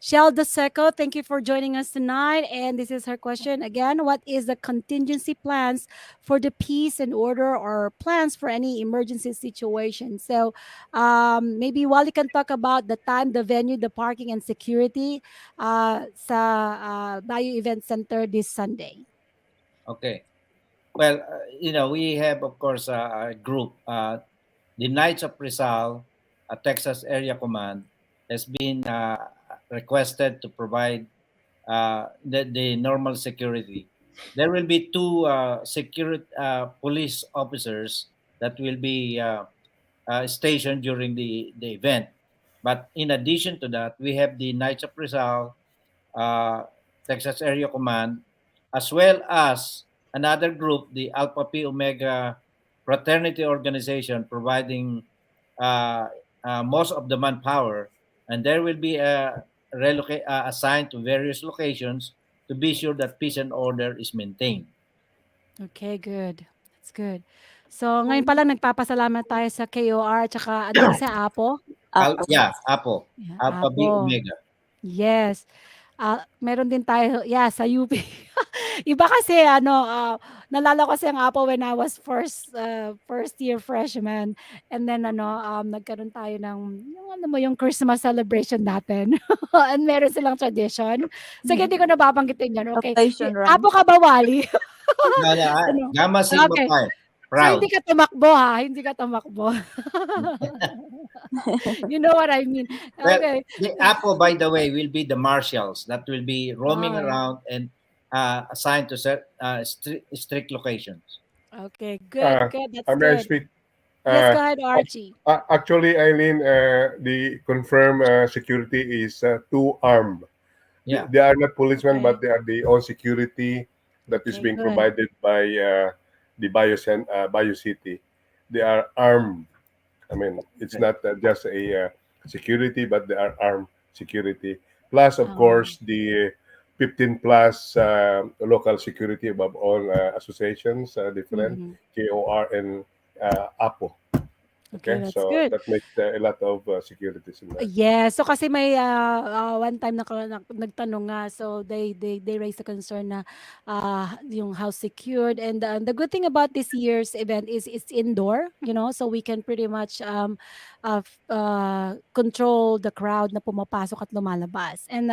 Shell Seco, thank you for joining us tonight. And this is her question again. What is the contingency plans for the peace and order or plans for any emergency situation? So maybe Wally can talk about the time, the venue, the parking, and security sa Bayou Event Center this Sunday. Okay. Well, we have, of course, a group. The Knights of Rizal, Texas Area Command, has been requested to provide the normal security. There will be two security police officers that will be stationed during the event. But in addition to that, we have the Knights of Rizal, uh, Texas Area Command, as well as another group, the Alpha Pi Omega Fraternity Organization, providing uh, most of the manpower, and there will be assigned to various locations to be sure that peace and order is maintained. Okay, good. That's good. So ngayon pa lang nagpapasalamat tayo sa KOR at saka ano isa Apo? Apo. Yeah, Apo, Yeah, Alpha B Apo. Omega. Yes. Meron din tayo, yeah, sa UP. Iba kasi ano, nalala ko kasi ang Apo when I was first year freshman. And then ano, nagkaroon tayo ng yung ano mo yung Christmas celebration natin. And meron silang tradition. Sige, hindi ko nababanggitin 'yan. Okay. Salvation run. Apo ka ba, Wally? No, no, Ano? Gamma Sigma Okay. Pi, So proud. hindi ka tumakbo ha, hindi ka tumakbo. You know what I mean. Well, Okay. the Apo, by the way, will be the marshals that will be roaming Oh, around and assigned to strict locations. okay. Good, good. That's May I good. speak? Yes, Uh, go ahead, Archie. Actually, Eileen, the confirmed security is two armed. Yeah. They are not policemen, Okay. but they are the own security that is Okay, being good. provided by the Bayou City. They are armed. I mean, it's Okay. not just a security, but they are armed security. Plus, of Um, course, the 15 plus local security above all associations, different mhm. KOR and APO. Okay, Okay, that's so good. that makes a lot of securities in there. Yes, so kasi may one time nagtanong nga, so they raised the concern na yung house secured, and the good thing about this year's event is it's indoor, so we can pretty much control the crowd na pumapasok at lumalabas. And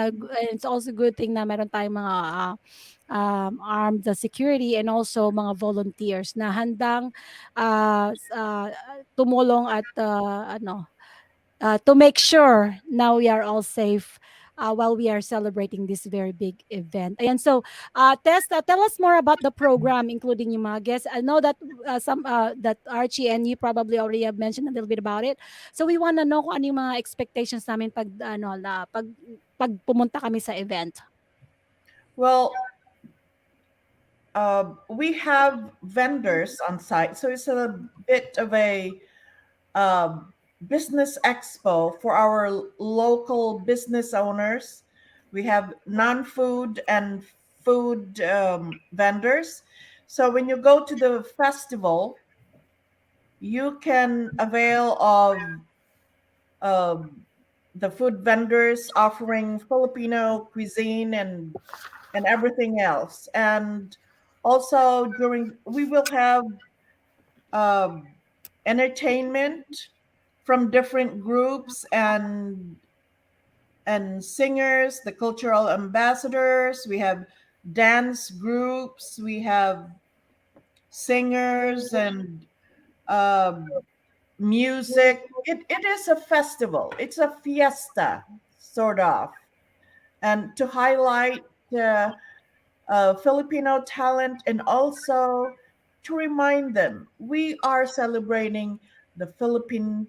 it's also good thing na meron tayong mga armed security and also mga volunteers na handang tumulong at to make sure now we are all safe while we are celebrating this very big event. And so, Tess, tell us more about the program, including yung mga guests. I know that that Archie and you probably already have mentioned a little bit about it. So we want to know kung ano yung mga expectations namin pag pumunta kami sa event. Well, we have vendors on site, so it's a bit of a business expo for our local business owners. We have non-food and food vendors. So when you go to the festival, you can avail of the food vendors offering Filipino cuisine and everything else. And also during we will have um, entertainment from different groups and singers, the cultural ambassadors. We have dance groups. We have singers and um, music. It is a festival. It's a fiesta, sort of, and to highlight Filipino talent and also to remind them we are celebrating the Philippine,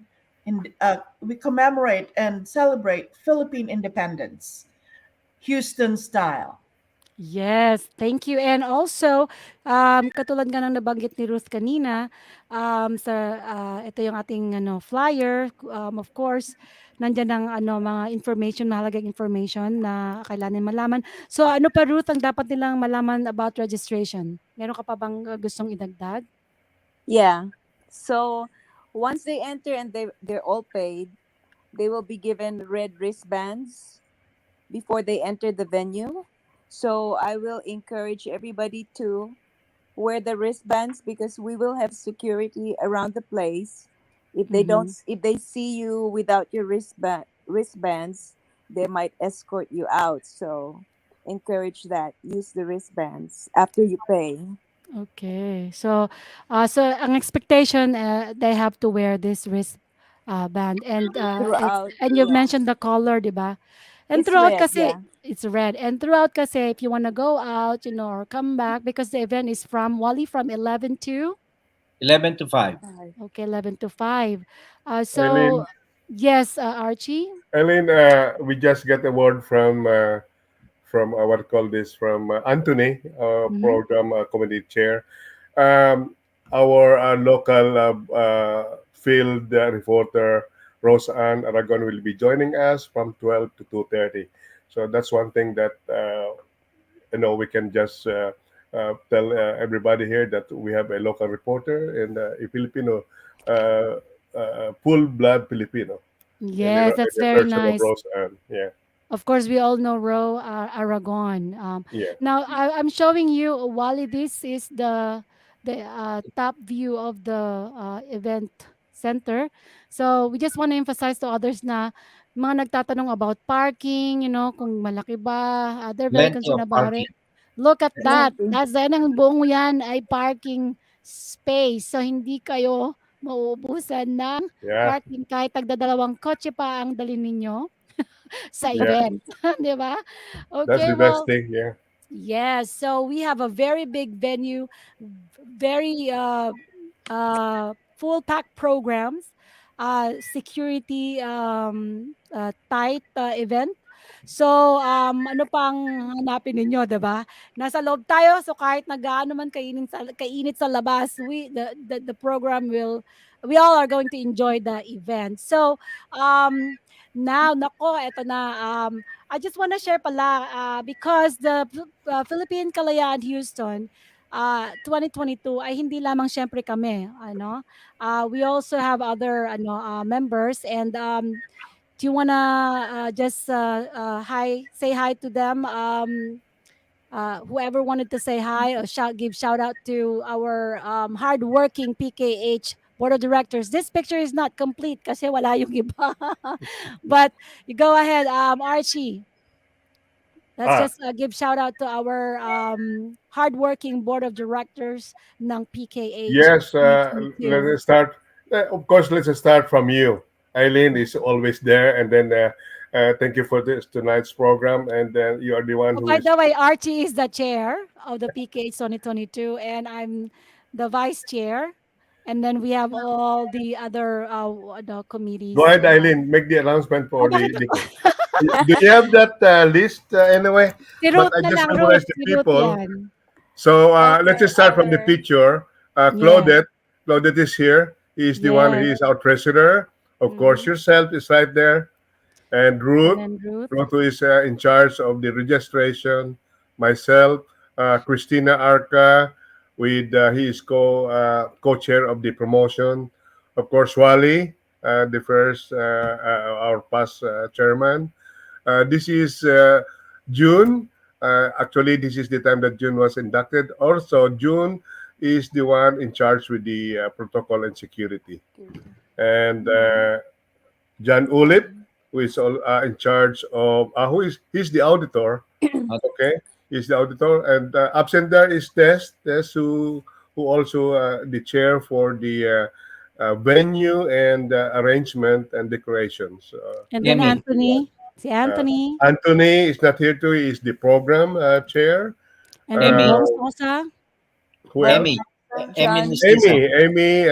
we commemorate and celebrate Philippine independence, Houston style. Yes, thank you. And also, katulad nga ng nabanggit ni Ruth kanina, ito yung ating flyer. Of course, nandiyan ang mga mahalagang information na kailangan malaman. So ano pa, Ruth, ang dapat nilang malaman about registration? Meron ka pa bang gustong idagdag? Yeah. So once they enter and they're all paid, they will be given red wristbands before they enter the venue. So I will encourage everybody to wear the wristbands because we will have security around the place. If they don't, Mhm. if they see you without your wristbands, they might escort you out. So encourage that. Use the wristbands after you pay Okay. So ang expectation, they have to wear this wrist band, and throughout. you've Yeah, mentioned the color, 'di ba? And it's throughout red. kasi Yeah, it's red. And throughout kasi if you want to go out, or come back, because the event is from Wally from 11 to 11 to 5. okay, 11 to 5. So Eileen, yes, Archie. Eileen, we just got a word from what call this from Anthony, Mhm. program committee chair. Um, our local field reporter Roseanne Aragon will be joining us from 12 to 2:30. So that's one thing that we can just tell everybody here that we have a local reporter and a Filipino, full blood Filipino Yes, in that's the very person of nice. Roseanne. Yeah, Of course, we all know Aragon. yeah. Now, I'm showing you, Wally. This is the top view of the event center. So we just want to emphasize to others na mga nagtatanong about parking, kung malaki ba, they're very Plenty concerned of about it. parking. Look at that. plenty. That's the ang buong yan ay parking space. So hindi kayo mauubusan ng Yeah, parking kahit tagdadalawang kotse pa ang dalhin ninyo sa yeah. event, 'di ba? That's Okay, the best well, thing. Yeah. yes. So we have a very big venue, very full pack programs, security tight event. So ano pang hanapin ninyo, 'di ba? Nasa loob tayo, so kahit nagaano man kainit sa labas, the program will we all are going to enjoy the event. So now nako eto na, I just want to share pala, because the Philippine Kalayaan Houston 2022 ay hindi lamang siyempre kami, we also have other members, and do you wanna just say hi to them, whoever wanted to say hi or give shout out to our hardworking PKH board of directors. This picture is not complete kasi wala yung iba. But you go ahead, Archie. Let's Ah, just give shout out to our hardworking board of directors ng PKH yes. Let 2022. us start. Of course, let's start from you. Eileen is always there, and then thank you for this tonight's program. And then you are the one Oh, who by is. the way, Archie is the chair of the PKH 2022, and I'm the vice chair. And then we have all the other the Go committees. ahead, Eileen. Make the announcement Oh, for bakit the. ako? Do you have that list anyway? Si But Ruth I na just lang, memorize Ruth. the Si Ruth people. yan. So let's Okay, just start from the our picture. Yes, Claudette. Claudette is here. He is the one. yes. He is our treasurer. Of course, Mhm. yourself is right there. And And Ruth. then Ruth. Ruth who is in charge of the registration. Myself, Christina Arca, with he is co-chair of the promotion. Of course, Wally, the first our past chairman. This is June. Actually, this is the time that June was inducted. Also, June is the one in charge with the protocol and security. And John Ulip, who is in charge of, he's the auditor. Okay, he's the auditor, and absent there is Tess, who also the chair for the venue and arrangement and decorations. And then Emmy. Anthony. Si Uh, Anthony. Anthony is not here too. He is the program chair. And then Emmy. Uh, Bong Sosa. who Bong else? Emmy. Emmy John. Mestiza. Amy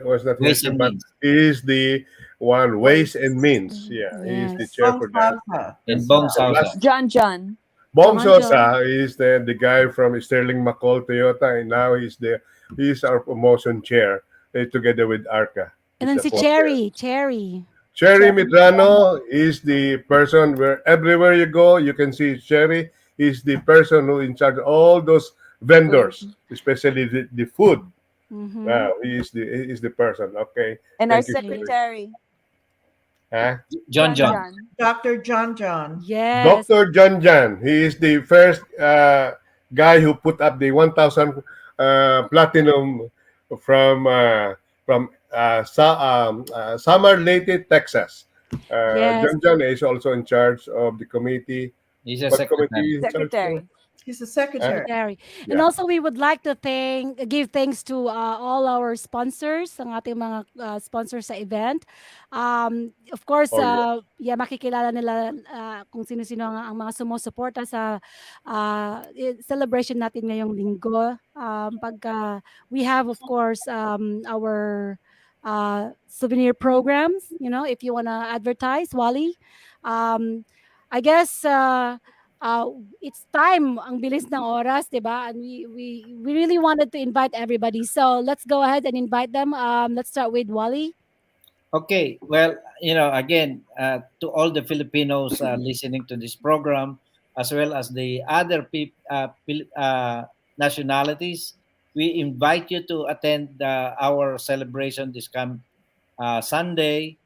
was not here Ways too, and but Means. he is the one ways Waste. and means. Yeah, he is the Yes. chair Bong for that. Salsa And as Bong well. The Sausa. last John. Bong John John. Sosa is the guy from Sterling McCall Toyota, and now he's our promotion chair together with Arca. And He's then the si co-chair. Cherry. Cherry. Cherry Cherry. Midrano is the person where everywhere you go, you can see Cherry. He's the person who in charge of all those Food. vendors, especially the food. Mm-hmm. Wow, he is the person. Okay, And our thank you for Okay. this. secretary. Huh? John John John. John. Dr. John John. Yes. Dr. John Jan. He is the first guy who put up the 1,000 platinum from Summer Leyte, Texas. Yes. John John is also in charge of the committee. He's a What committee secretary. is in charge for? Secretary. He's a Huh? secretary. Secretary. And Yeah. also we would like to give thanks to all our sponsors, ang ating mga sponsors sa event. Of course, Oh, yeah. yeah, makikilala nila kung sino-sino ang mga sumusuporta sa celebration natin ngayong linggo. Pagka we have of course our souvenir programs, if you want to advertise, Wally. Um, I guess uh, it's time, ang bilis ng oras, 'di ba? And we really wanted to invite everybody. So, let's go ahead and invite them. Let's start with Wally. Okay, well, again, to all the Filipinos listening to this program, as well as the other nationalities, we invite you to attend our celebration this Sunday.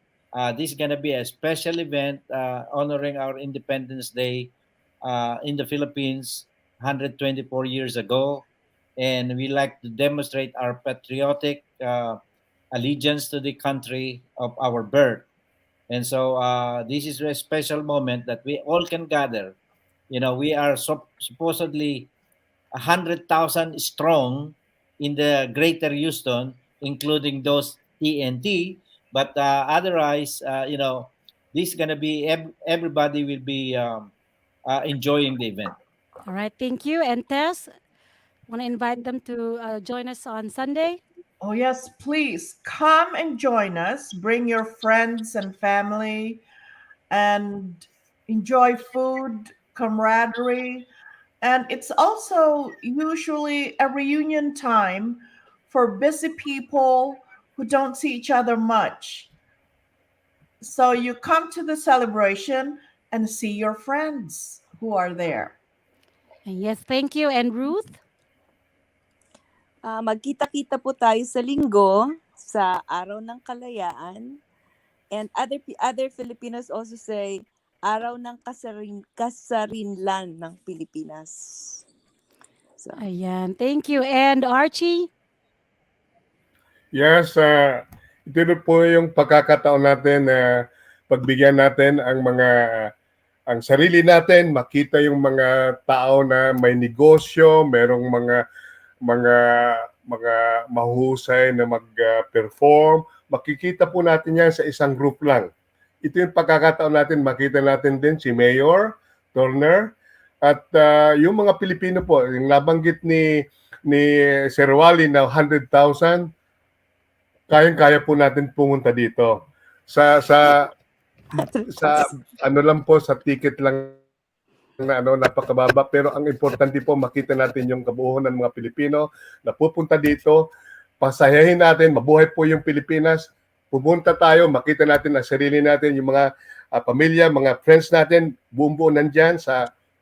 This is going to be a special event honoring our Independence Day in the Philippines 124 years ago. And we like to demonstrate our patriotic allegiance to the country of our birth. And so this is a special moment that we all can gather. We are supposedly 100,000 strong in the greater Houston, including those TNT. But otherwise, this is going to be, everybody will be enjoying the event. All right, thank you. And Tess, want to invite them to join us on Sunday? Oh, yes, please come and join us. Bring your friends and family and enjoy food, camaraderie. And it's also usually a reunion time for busy people who don't see each other much. So you come to the celebration and see your friends who are there. And yes, thank you. And Ruth? Magkita-kita po tayo sa linggo sa Araw ng Kalayaan. And other Filipinos also say Araw ng Kasarinlan ng Pilipinas. So, Ayan, thank you. And Archie? Yes, ito na po yung pagkakataon natin na pagbigyan natin ang sarili natin, makita yung mga tao na may negosyo, merong mga mahusay na mag-perform. Makikita po natin yan sa isang group lang. Ito yung pagkakataon natin, makita natin din si Mayor Turner at yung mga Pilipino po, yung nabanggit ni Sir Wally na 100,000, kayang-kaya po natin pumunta dito. Sa ano lang po, sa ticket lang na napakababa, pero ang importante po makita natin yung kabuuan ng mga Pilipino na pupunta dito, pasayahin natin, mabuhay po yung Pilipinas, pumunta tayo, makita natin ang sarili natin, yung mga pamilya, mga friends natin, buong-buo nandyan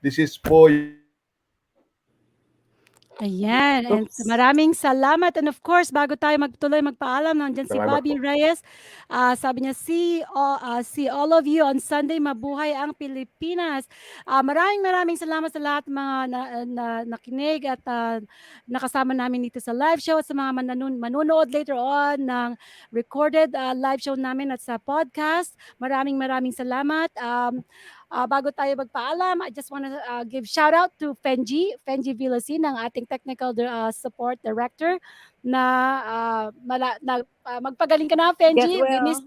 this is po. Ayan, and maraming salamat. And of course, bago tayo magpaalam, nandiyan si Salamat Bobby po. Reyes. Sabi niya, see all of you on Sunday, mabuhay ang Pilipinas. Maraming salamat sa lahat mga nakinig at nakasama namin dito sa live show at sa mga manonood later on ng recorded live show namin at sa podcast. Maraming salamat. Bago tayo magpaalam, I just want to give shout out to Fenji Villasin, ang ating technical support director na magpagaling ka na, Fenji. Get We well. miss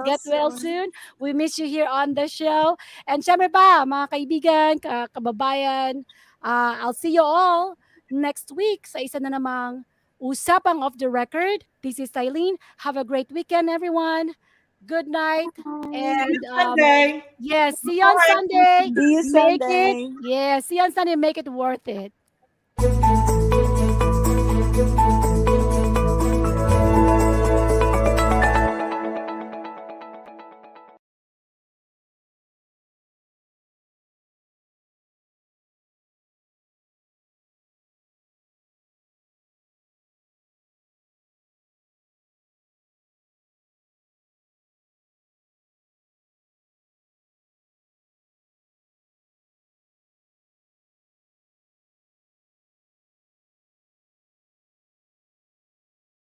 get well soon. We miss you here on the show. And syempre pa, mga kaibigan, kababayan, I'll see you all next week sa isa na namang Usapang Off The Record. This is Aileen. Have a great weekend, everyone. Good night. And Sunday. yes, see you on Sunday. See you Make Sunday. it, yeah, see you on Sunday. Make it worth it.